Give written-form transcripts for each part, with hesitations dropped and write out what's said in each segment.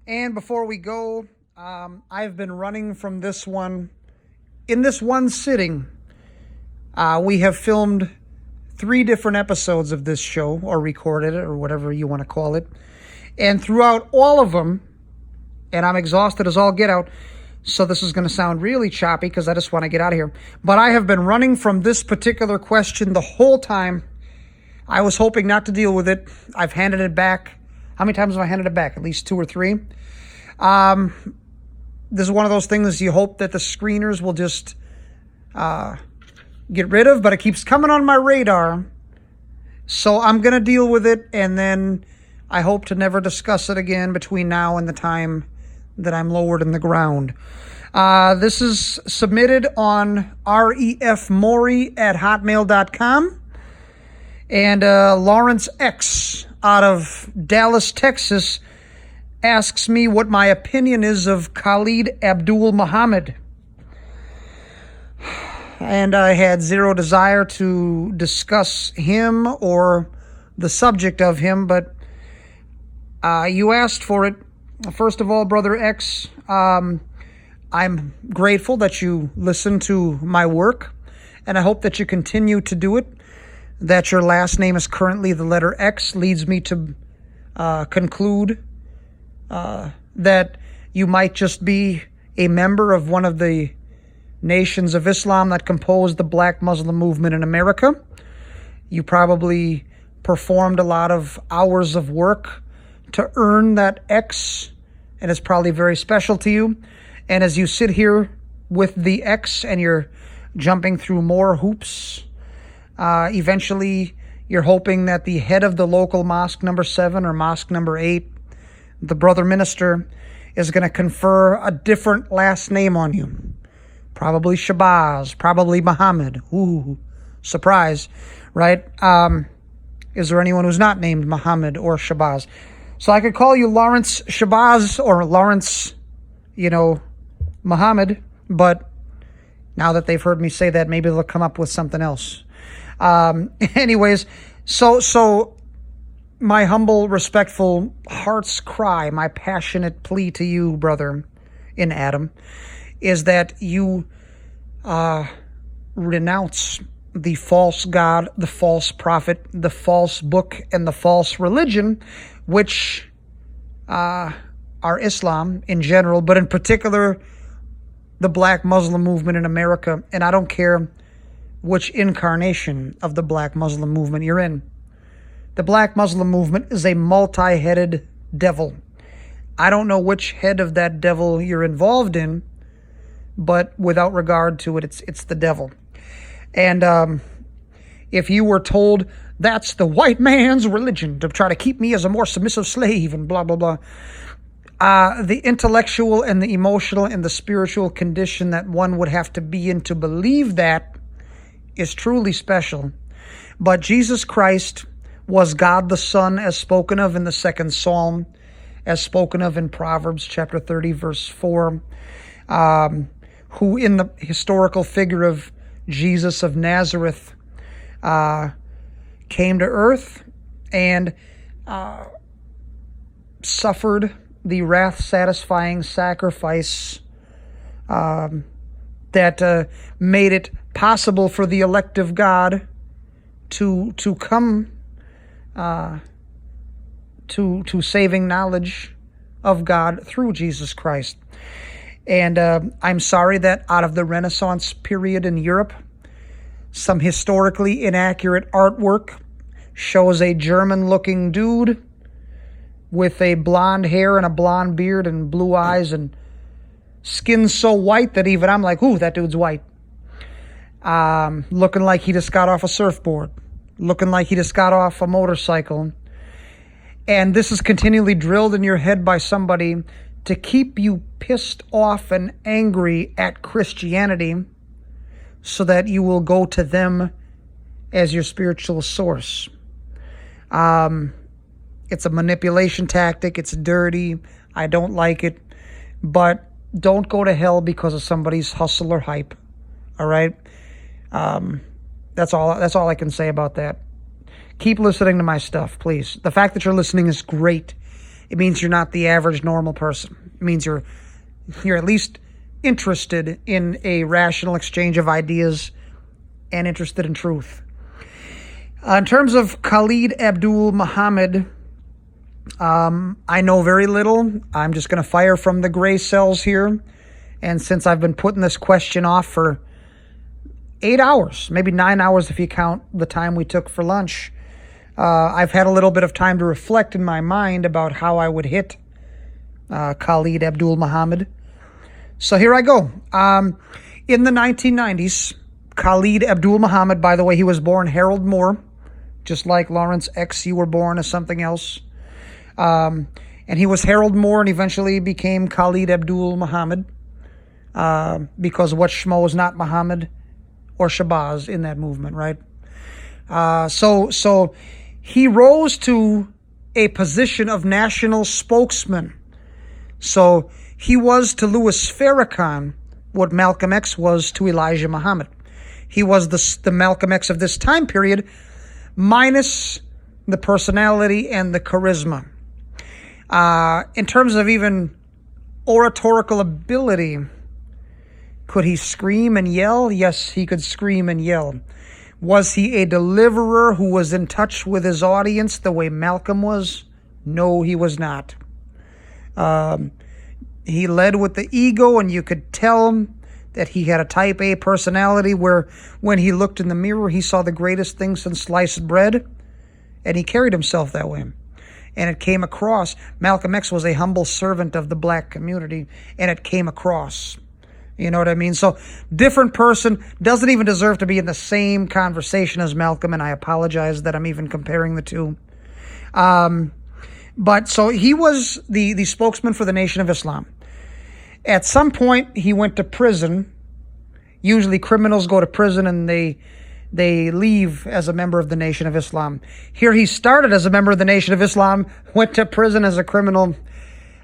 And before we go, I've been running from this one. In this one sitting, we have filmed 3 different episodes of this show, or recorded it, or whatever you want to call it. And throughout all of them, and I'm exhausted as all get out, so this is going to sound really choppy because I just want to get out of here. But I have been running from this particular question the whole time. I was hoping not to deal with it. I've handed it back. How many times have I handed it back? At least 2 or 3. This is one of those things you hope that the screeners will just get rid of, but it keeps coming on my radar. So I'm going to deal with it, and then I hope to never discuss it again between now and the time that I'm lowered in the ground. This is submitted on refmaury@hotmail.com. And Lawrence X out of Dallas, Texas, asks me what my opinion is of Khalid Abdul Muhammad. And I had zero desire to discuss him or the subject of him, but you asked for it. First of all, Brother X, I'm grateful that you listen to my work, and I hope that you continue to do it. That your last name is currently the letter X leads me to conclude that you might just be a member of one of the nations of Islam that compose the Black Muslim movement in America. You probably performed a lot of hours of work to earn that X, and it's probably very special to you. And as you sit here with the X and you're jumping through more hoops, eventually you're hoping that the head of the local mosque number 7 or mosque number 8, the brother minister, is going to confer a different last name on you. Probably Shabazz, probably Muhammad. Ooh, surprise, right? Is there anyone who's not named Muhammad or Shabazz? So I could call you Lawrence Shabazz or Lawrence, Muhammad, but now that they've heard me say that, maybe they'll come up with something else. Anyways, so my humble, respectful heart's cry, my passionate plea to you, brother in Adam, is that you renounce the false God, the false prophet, the false book, and the false religion, which are Islam in general, but in particular, the Black Muslim movement in America. And I don't care which incarnation of the Black Muslim movement you're in. The Black Muslim movement is a multi-headed devil. I don't know which head of that devil you're involved in, but without regard to it, it's the devil. And if you were told that's the white man's religion to try to keep me as a more submissive slave and blah, blah, blah, the intellectual and the emotional and the spiritual condition that one would have to be in to believe that is truly special. But Jesus Christ was God the Son, as spoken of in the 2nd Psalm, as spoken of in Proverbs chapter 30, verse 4, who in the historical figure of Jesus of Nazareth came to earth and suffered the wrath-satisfying sacrifice that made it possible for the elect of God to come to saving knowledge of God through Jesus Christ. And I'm sorry that out of the Renaissance period in Europe, some historically inaccurate artwork shows a German-looking dude with a blonde hair and a blonde beard and blue eyes and skin so white that even I'm like, ooh, that dude's white. Looking like he just got off a surfboard. Looking like he just got off a motorcycle. And this is continually drilled in your head by somebody to keep you pissed off and angry at Christianity so that you will go to them as your spiritual source. It's a manipulation tactic. It's dirty. I don't like it. But don't go to hell because of somebody's hustle or hype. All right? That's all I can say about that. Keep listening to my stuff, please. The fact that you're listening is great. It means you're not the average normal person. It means you're at least interested in a rational exchange of ideas and interested in truth. In terms of Khalid Abdul Muhammad, I know very little. I'm just going to fire from the gray cells here. And since I've been putting this question off for 8 hours, maybe 9 hours if you count the time we took for lunch, I've had a little bit of time to reflect in my mind about how I would hit Khalid Abdul Muhammad. So here I go. In the 1990s, Khalid Abdul Muhammad, by the way, he was born Harold Moore, just like Lawrence X, you were born as something else. And he was Harold Moore and eventually became Khalid Abdul Muhammad because what schmo is not Muhammad or Shabazz in that movement, right? So he rose to a position of national spokesman. So he was to Louis Farrakhan what Malcolm X was to Elijah Muhammad. He was the Malcolm X of this time period, minus the personality and the charisma. In terms of even oratorical ability, could he scream and yell? Yes, he could scream and yell. Was he a deliverer who was in touch with his audience the way Malcolm was? No, he was not. He led with the ego, and you could tell that he had a type A personality where when he looked in the mirror, he saw the greatest thing since sliced bread, and he carried himself that way. And it came across. Malcolm X was a humble servant of the black community, and it came across. You know what I mean? So different person, doesn't even deserve to be in the same conversation as Malcolm, and I apologize that I'm even comparing the two. But so he was the spokesman for the Nation of Islam. At some point, he went to prison. Usually criminals go to prison and they leave as a member of the Nation of Islam. Here he started as a member of the Nation of Islam, went to prison as a criminal.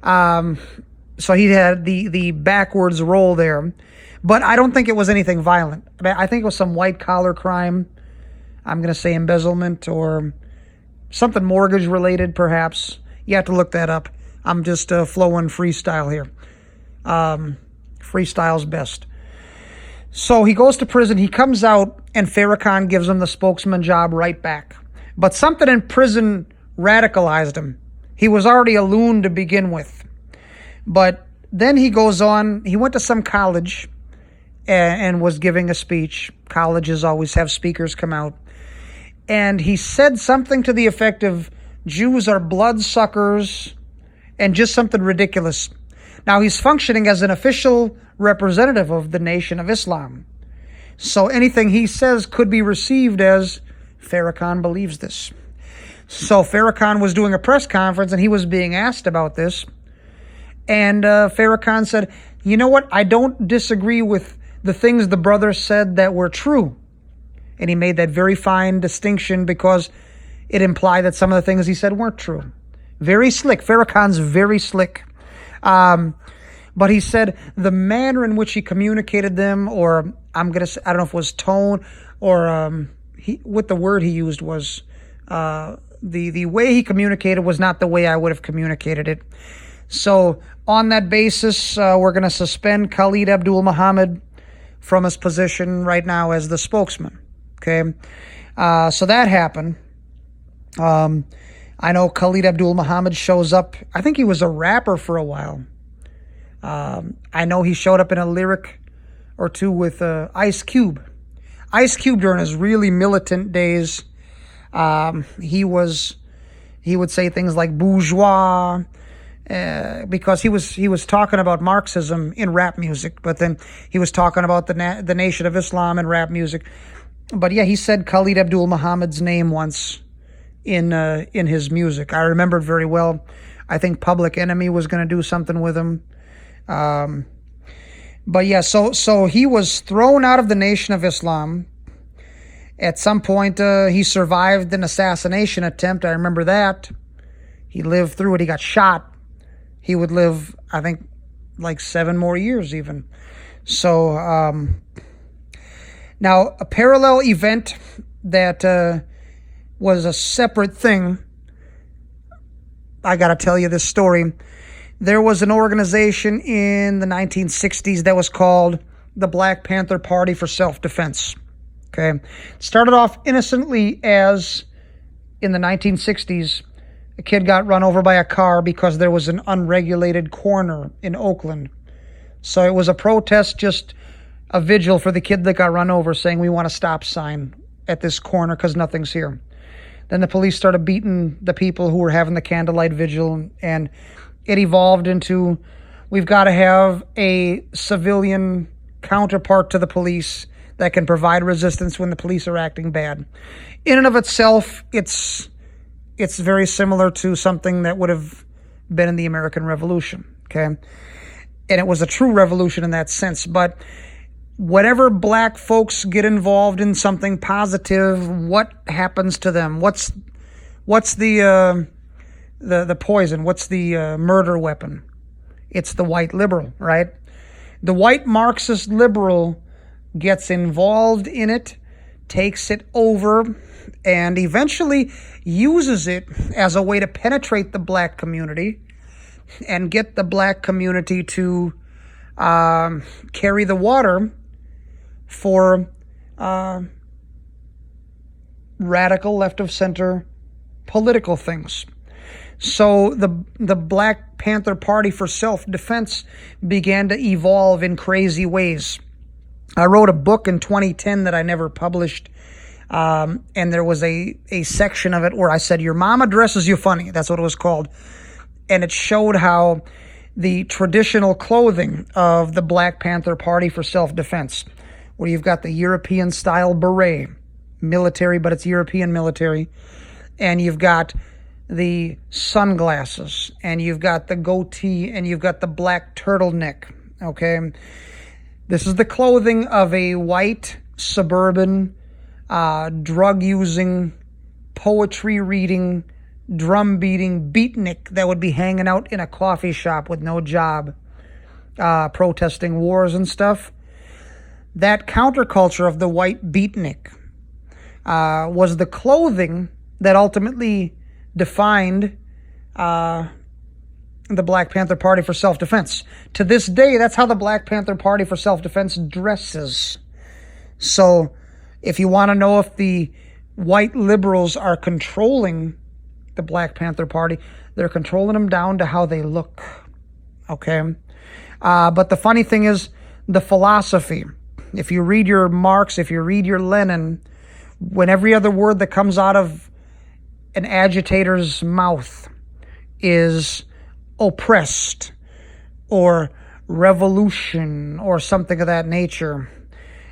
So he had the backwards roll there. But I don't think it was anything violent. I think it was some white-collar crime. I'm going to say embezzlement or something mortgage-related, perhaps. You have to look that up. I'm just flowing freestyle here. Freestyle's best. So he goes to prison. He comes out, and Farrakhan gives him the spokesman job right back. But something in prison radicalized him. He was already a loon to begin with. But then he goes on. He went to some college and was giving a speech. Colleges always have speakers come out. And he said something to the effect of, Jews are bloodsuckers, and just something ridiculous. Now, he's functioning as an official representative of the Nation of Islam. So anything he says could be received as, Farrakhan believes this. So Farrakhan was doing a press conference, and he was being asked about this. And Farrakhan said, you know what? I don't disagree with the things the brother said that were true. And he made that very fine distinction because it implied that some of the things he said weren't true. Very slick. Farrakhan's very slick. But he said the manner in which he communicated them, or I don't know if it was tone or what the word he used was, the way he communicated was not the way I would have communicated it. So on that basis, we're going to suspend Khalid Abdul Muhammad from his position right now as the spokesman. Okay. So that happened. I know Khalid Abdul Muhammad shows up. I think he was a rapper for a while. I know he showed up in a lyric or two with Ice Cube. Ice Cube during his really militant days, he would say things like bourgeois, because he was talking about Marxism in rap music, but then he was talking about the Nation of Islam in rap music. But yeah, he said Khalid Abdul Muhammad's name once in his music. I remember it very well. I think Public Enemy was going to do something with him. But yeah, so he was thrown out of the Nation of Islam. At some point, he survived an assassination attempt. I remember that. He lived through it. He got shot. He would live, I think, like 7 more years even. So, now a parallel event that was a separate thing I got to tell you this story. There was an organization in the 1960s that was called the Black Panther Party for Self-Defense. Okay. It started off innocently as, in the 1960s, a kid got run over by a car because there was an unregulated corner in Oakland. So it was a protest, just a vigil for the kid that got run over, saying we want a stop sign at this corner because nothing's here. Then the police started beating the people who were having the candlelight vigil, and it evolved into, we've got to have a civilian counterpart to the police that can provide resistance when the police are acting bad. In and of itself, it's very similar to something that would have been in the American Revolution, okay? And it was a true revolution in that sense. But whenever black folks get involved in something positive, what happens to them? What's the poison? What's the murder weapon? It's the white liberal, right? The white Marxist liberal gets involved in it, takes it over, and eventually uses it as a way to penetrate the black community and get the black community to carry the water for radical left-of-center political things. So the Black Panther Party for Self-Defense began to evolve in crazy ways. I wrote a book in 2010 that I never published, and there was a section of it where I said, "Your mama dresses you funny." That's what it was called. And it showed how the traditional clothing of the Black Panther Party for Self-Defense, where you've got the European-style beret, military, but it's European military, and you've got the sunglasses, and you've got the goatee, and you've got the black turtleneck, okay? This is the clothing of a white, suburban, drug-using, poetry-reading, drum-beating beatnik that would be hanging out in a coffee shop with no job, protesting wars and stuff. That counterculture of the white beatnik was the clothing that ultimately defined the Black Panther Party for Self-Defense. To this day, that's how the Black Panther Party for Self-Defense dresses. So if you want to know if the white liberals are controlling the Black Panther Party, they're controlling them down to how they look. Okay? But the funny thing is, the philosophy. If you read your Marx, if you read your Lenin, when every other word that comes out of an agitator's mouth is oppressed or revolution or something of that nature,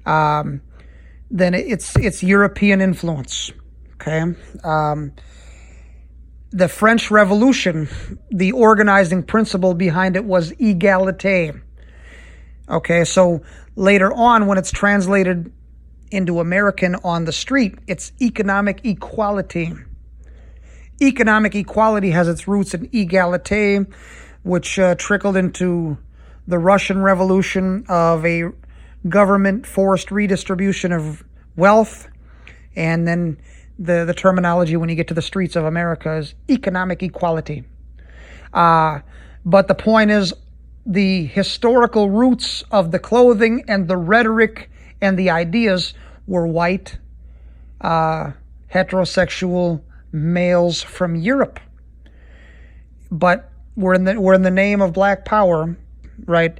then it's European influence. Okay? The French Revolution, the organizing principle behind it was égalité. Okay, so later on, when it's translated into American on the street, it's economic equality. Economic equality has its roots in égalité, which trickled into the Russian Revolution of a government-forced redistribution of wealth, and then the terminology when you get to the streets of America is economic equality. But the point is, the historical roots of the clothing and the rhetoric and the ideas were white, heterosexual males from Europe. But we're in the name of black power, right?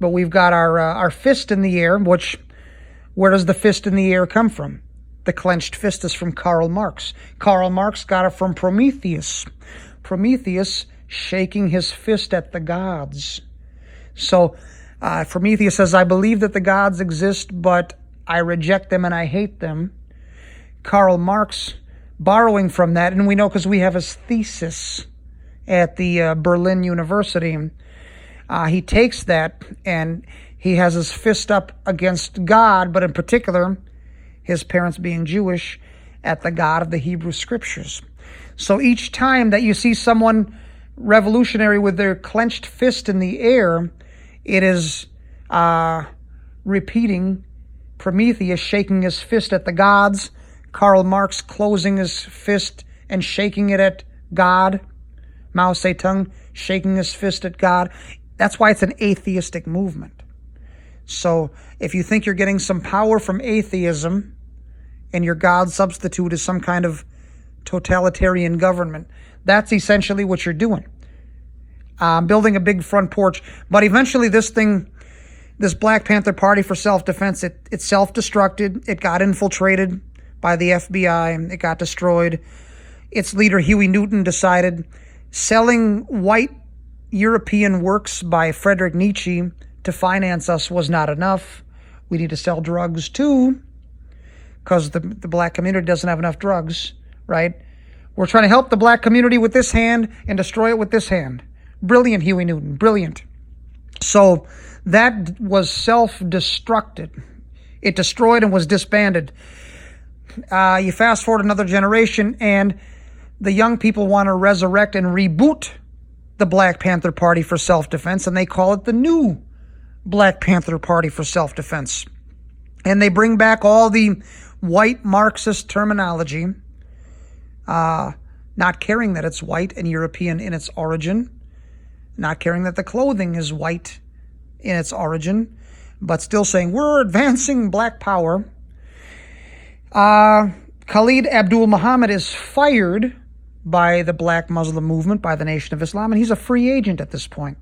But we've got our fist in the air, which, where does the fist in the air come from? The clenched fist is from Karl Marx. Karl Marx got it from Prometheus. Prometheus shaking his fist at the gods. So Prometheus says, "I believe that the gods exist, but I reject them and I hate them." Karl Marx, borrowing from that, and we know because we have his thesis at the Berlin University, he takes that and he has his fist up against God, but in particular, his parents being Jewish, at the God of the Hebrew Scriptures. So each time that you see someone revolutionary with their clenched fist in the air, it is repeating Prometheus shaking his fist at the gods, Karl Marx closing his fist and shaking it at God, Mao Zedong shaking his fist at God. That's why it's an atheistic movement. So if you think you're getting some power from atheism and your God substitute is some kind of totalitarian government, that's essentially what you're doing. Building a big front porch. But eventually this Black Panther Party for Self-Defense, it self-destructed. It got infiltrated by the FBI. It got destroyed. Its leader, Huey Newton, decided selling white European works by Friedrich Nietzsche to finance us was not enough. We need to sell drugs too, because the black community doesn't have enough drugs, right? We're trying to help the black community with this hand and destroy it with this hand. Brilliant, Huey Newton, brilliant. So that was self-destructed. It destroyed and was disbanded. You fast forward another generation, and the young people want to resurrect and reboot the Black Panther Party for Self-Defense, and they call it the new Black Panther Party for Self-Defense. And they bring back all the white Marxist terminology, not caring that it's white and European in its origin, not caring that the clothing is white in its origin, but still saying we're advancing black power. Khalid Abdul Muhammad is fired by the black Muslim movement, by the Nation of Islam, and he's a free agent at this point.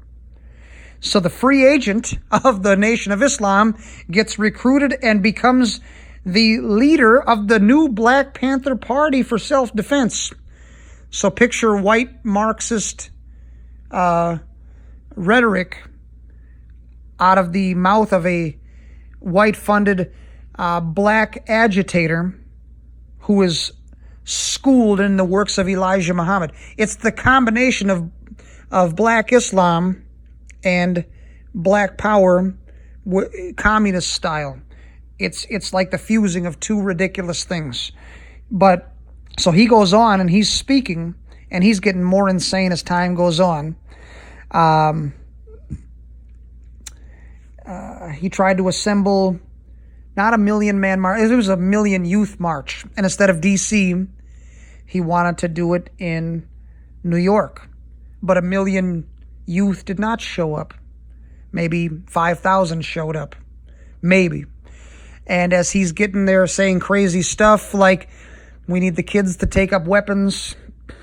So the free agent of the Nation of Islam gets recruited and becomes the leader of the new Black Panther Party for Self-Defense. So picture white Marxist rhetoric out of the mouth of a white-funded black agitator who is schooled in the works of Elijah Muhammad. It's the combination of black Islam and black power, communist style. It's like the fusing of two ridiculous things. But so he goes on and he's speaking, and he's getting more insane as time goes on. He tried to assemble not a million-man march, it was a million youth march. And instead of D.C., he wanted to do it in New York. But a million youth did not show up. Maybe 5,000 showed up. Maybe. And as he's getting there saying crazy stuff like, we need the kids to take up weapons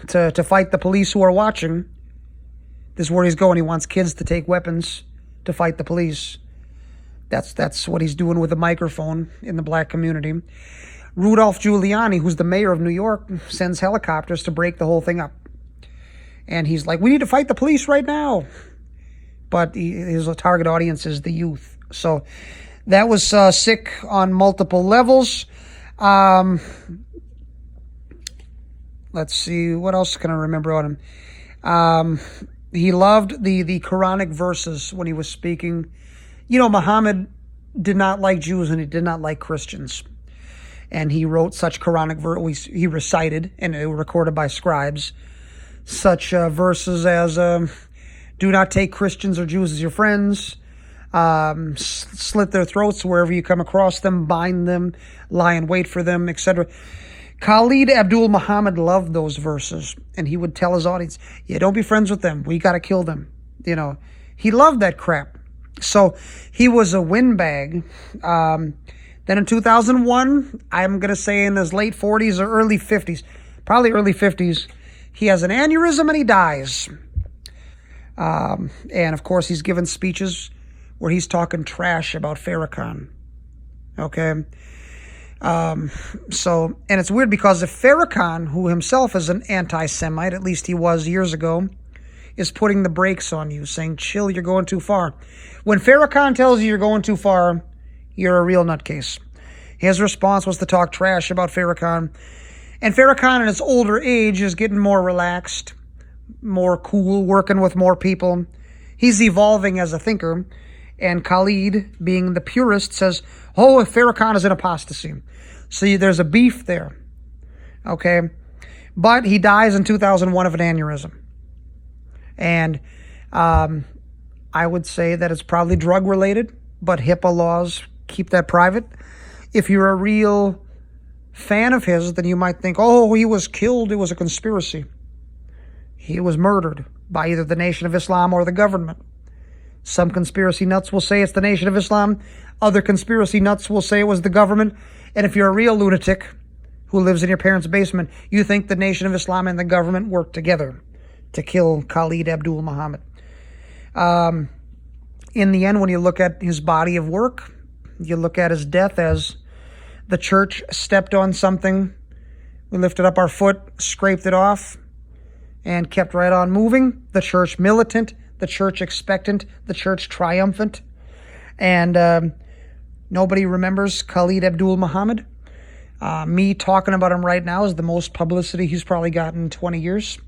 to fight the police who are watching. This is where he's going. He wants kids to take weapons to fight the police. That's what he's doing with a microphone in the black community. Rudolph Giuliani, who's the mayor of New York, sends helicopters to break the whole thing up. And he's like, we need to fight the police right now. But his target audience is the youth. So that was sick on multiple levels. Let's see, what else can I remember on him? He loved the Quranic verses when he was speaking. You know, Muhammad did not like Jews and he did not like Christians. And he wrote such Quranic verses, he recited, and they were recorded by scribes, such verses as, do not take Christians or Jews as your friends, slit their throats wherever you come across them, bind them, lie in wait for them, etc. Khalid Abdul Muhammad loved those verses, and he would tell his audience, yeah, don't be friends with them. We got to kill them. You know, he loved that crap. So he was a windbag. Then in 2001, I'm going to say in his late 40s or early 50s, probably early 50s, he has an aneurysm and he dies. And of course, he's given speeches where he's talking trash about Farrakhan. Okay. And it's weird because if Farrakhan, who himself is an anti-Semite, at least he was years ago, is putting the brakes on you, saying, chill, you're going too far. When Farrakhan tells you you're going too far, you're a real nutcase. His response was to talk trash about Farrakhan. And Farrakhan in his older age is getting more relaxed, more cool, working with more people. He's evolving as a thinker. And Khalid, being the purist, says, oh, Farrakhan is in apostasy. See, there's a beef there. Okay? But he dies in 2001 of an aneurysm. And I would say that it's probably drug-related, but HIPAA laws keep that private. If you're a real fan of his, then you might think, oh, he was killed, it was a conspiracy. He was murdered by either the Nation of Islam or the government. Some conspiracy nuts will say it's the Nation of Islam. Other conspiracy nuts will say it was the government. And if you're a real lunatic who lives in your parents' basement, you think the Nation of Islam and the government worked together to kill Khalid Abdul Muhammad. In the end, when you look at his body of work, you look at his death as the church stepped on something. We lifted up our foot, scraped it off, and kept right on moving. The church militant, the church expectant, the church triumphant. And nobody remembers Khalid Abdul Muhammad. Me talking about him right now is the most publicity he's probably gotten in 20 years.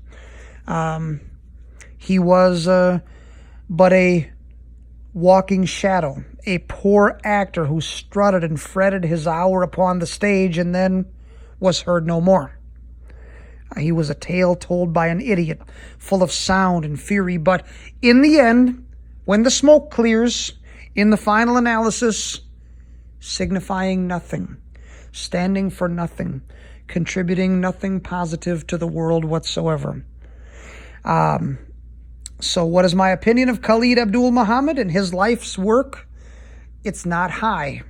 He was but a walking shadow, a poor actor who strutted and fretted his hour upon the stage and then was heard no more. He was a tale told by an idiot, full of sound and fury, but in the end, when the smoke clears, in the final analysis, signifying nothing, standing for nothing, contributing nothing positive to the world whatsoever. So what is my opinion of Khalid Abdul Muhammad and his life's work? It's not high.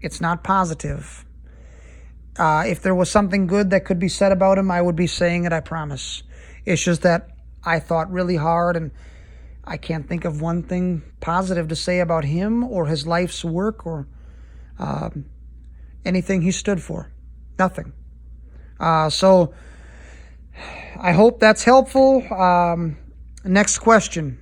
It's not positive. If there was something good that could be said about him, I would be saying it, I promise. It's just that I thought really hard and I can't think of one thing positive to say about him or his life's work or anything he stood for. Nothing. So I hope that's helpful. Next question.